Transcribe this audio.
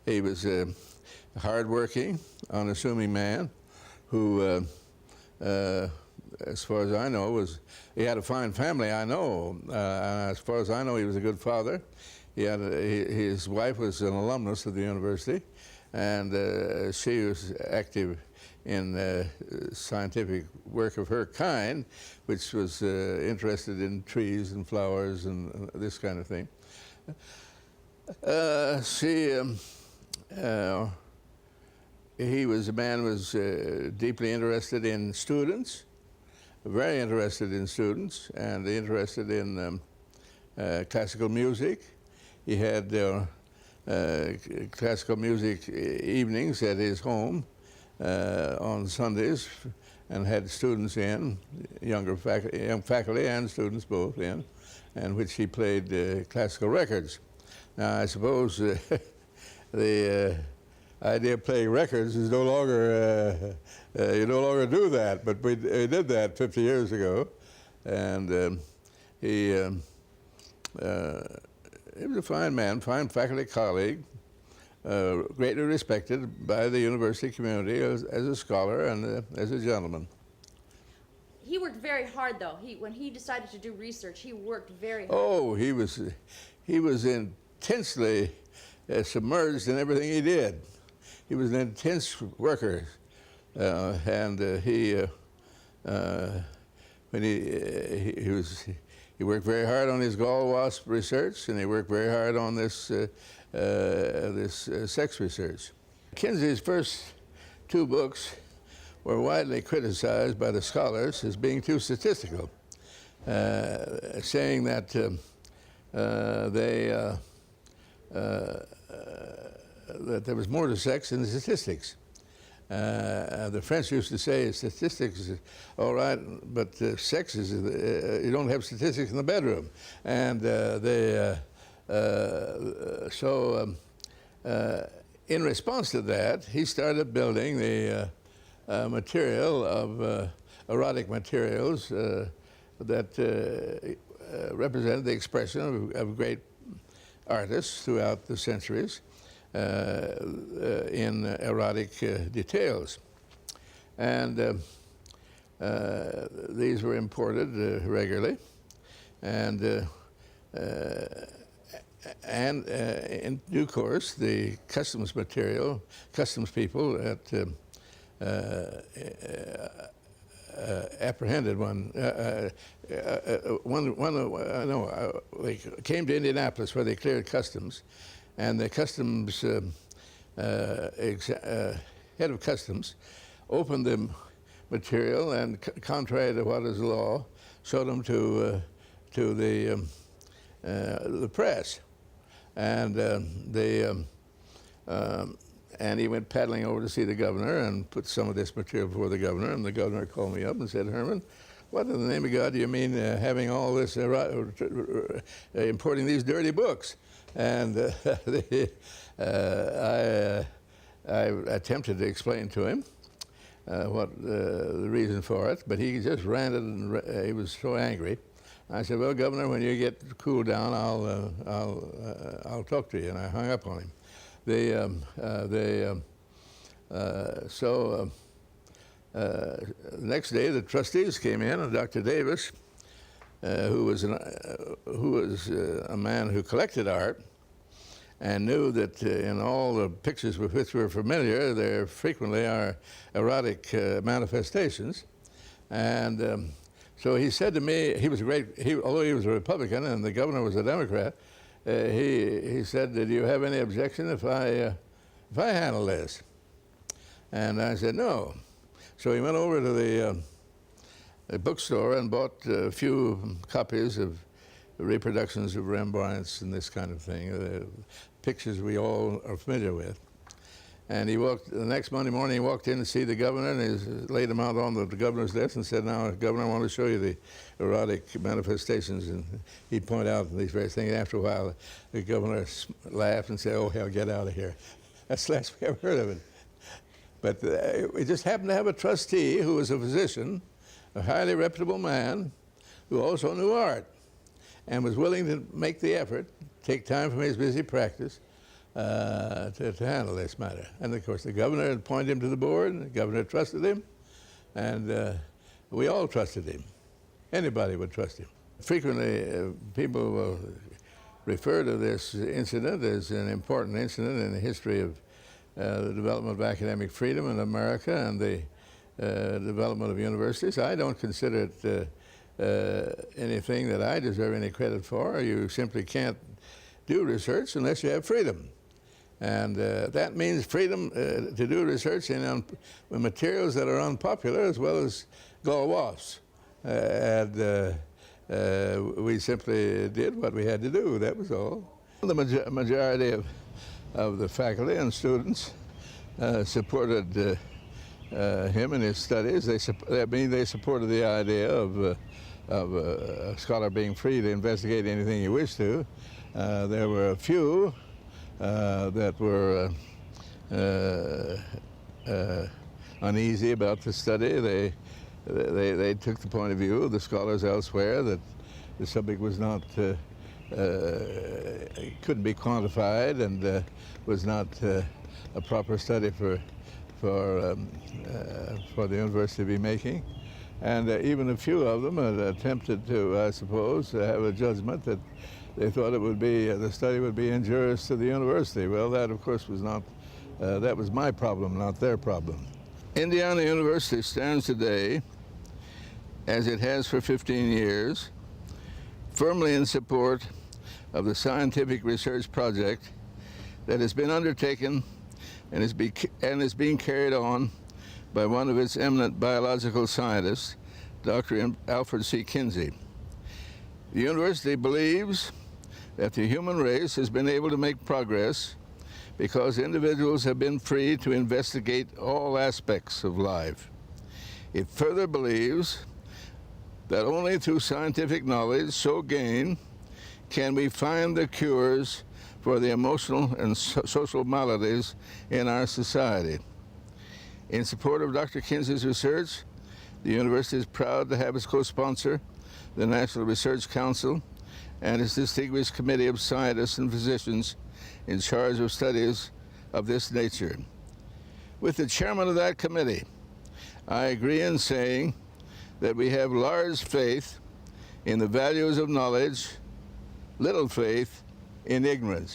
He was a hard-working, unassuming man who, as far as I know, he had a fine family, I know. As far as I know, he was a good father. His wife was an alumnus of the university, and she was active in scientific work of her kind, which was interested in trees and flowers and this kind of thing. He was a man who was deeply interested in students, very interested in students, and interested in classical music. He had classical music evenings at his home on Sundays, and had students in, young faculty and students both in, and which he played classical records. Now, I suppose the idea of playing records is no longer, you no longer do that, but we did that 50 years ago, and he was a fine man, fine faculty colleague, greatly respected by the university community as a scholar and as a gentleman. He worked very hard, though. When he decided to do research, he worked very hard. Oh, he was intensely submerged in everything he did. He was an intense worker, and he worked very hard on his gall wasp research, and he worked very hard on this sex research. Kinsey's first two books were widely criticized by the scholars as being too statistical, saying that that there was more to sex than statistics. The French used to say statistics is all right, but sex is, you don't have statistics in the bedroom. And in response to that, he started building the material of erotic materials that represented the expression of great artists throughout the centuries in erotic details. And these were imported regularly, and in due course, the customs people at apprehended one. They came to Indianapolis where they cleared customs, and the customs head of customs opened the material and, contrary to what is law, showed them to the press, and and he went paddling over to see the governor and put some of this material before the governor, and the governor called me up and said, "Herman, what in the name of God do you mean having all this, importing these dirty books?" And I attempted to explain to him what the reason for it, but he just ranted, and he was so angry. I said, "Well, Governor, when you get cooled down, I'll talk to you," and I hung up on him. The next day, the trustees came in, and Dr. Davis, who was a man who collected art and knew that in all the pictures with which we're familiar, there frequently are erotic manifestations. And so he said to me, although he was a Republican and the governor was a Democrat, he said, "Do you have any objection if I handle this?" And I said, "No." So he went over to the bookstore and bought a few copies of reproductions of Rembrandt's and this kind of thing, pictures we all are familiar with. And the next Monday morning, he walked in to see the governor, and he laid them out on the governor's desk and said, "Now, Governor, I want to show you the erotic manifestations." And he'd point out these various things. After a while, the governor laughed and said, "Oh, hell, get out of here." That's the last we ever heard of it. But we just happened to have a trustee who was a physician, a highly reputable man, who also knew art, and was willing to make the effort, take time from his busy practice, to handle this matter. And of course, the governor had appointed him to the board, and the governor trusted him, and we all trusted him. Anybody would trust him. Frequently, people will refer to this incident as an important incident in the history of the development of academic freedom in America and the development of universities. I don't consider it anything that I deserve any credit for. You simply can't do research unless you have freedom. And that means freedom to do research in materials that are unpopular as well as gall wasps. We simply did what we had to do, that was all. The majority of the faculty and students supported him in his studies. They supported the idea of a scholar being free to investigate anything he wished to. There were a few that were uneasy about the study. They took the point of view of the scholars elsewhere that the subject was not, couldn't be quantified and was not a proper study for the university to be making. And even a few of them had attempted to, I suppose, have a judgment that they thought it would be, the study would be injurious to the university. Well, that of course was not, that was my problem, not their problem. Indiana University stands today, as it has for 15 years, firmly in support of the scientific research project that has been undertaken and is being carried on by one of its eminent biological scientists, Dr. Alfred C. Kinsey. The university believes that the human race has been able to make progress because individuals have been free to investigate all aspects of life. It further believes that only through scientific knowledge so gained can we find the cures for the emotional and social maladies in our society. In support of Dr. Kinsey's research, the university is proud to have as co-sponsor the National Research Council and its distinguished committee of scientists and physicians in charge of studies of this nature. With the chairman of that committee, I agree in saying that we have large faith in the values of knowledge, little faith in ignorance.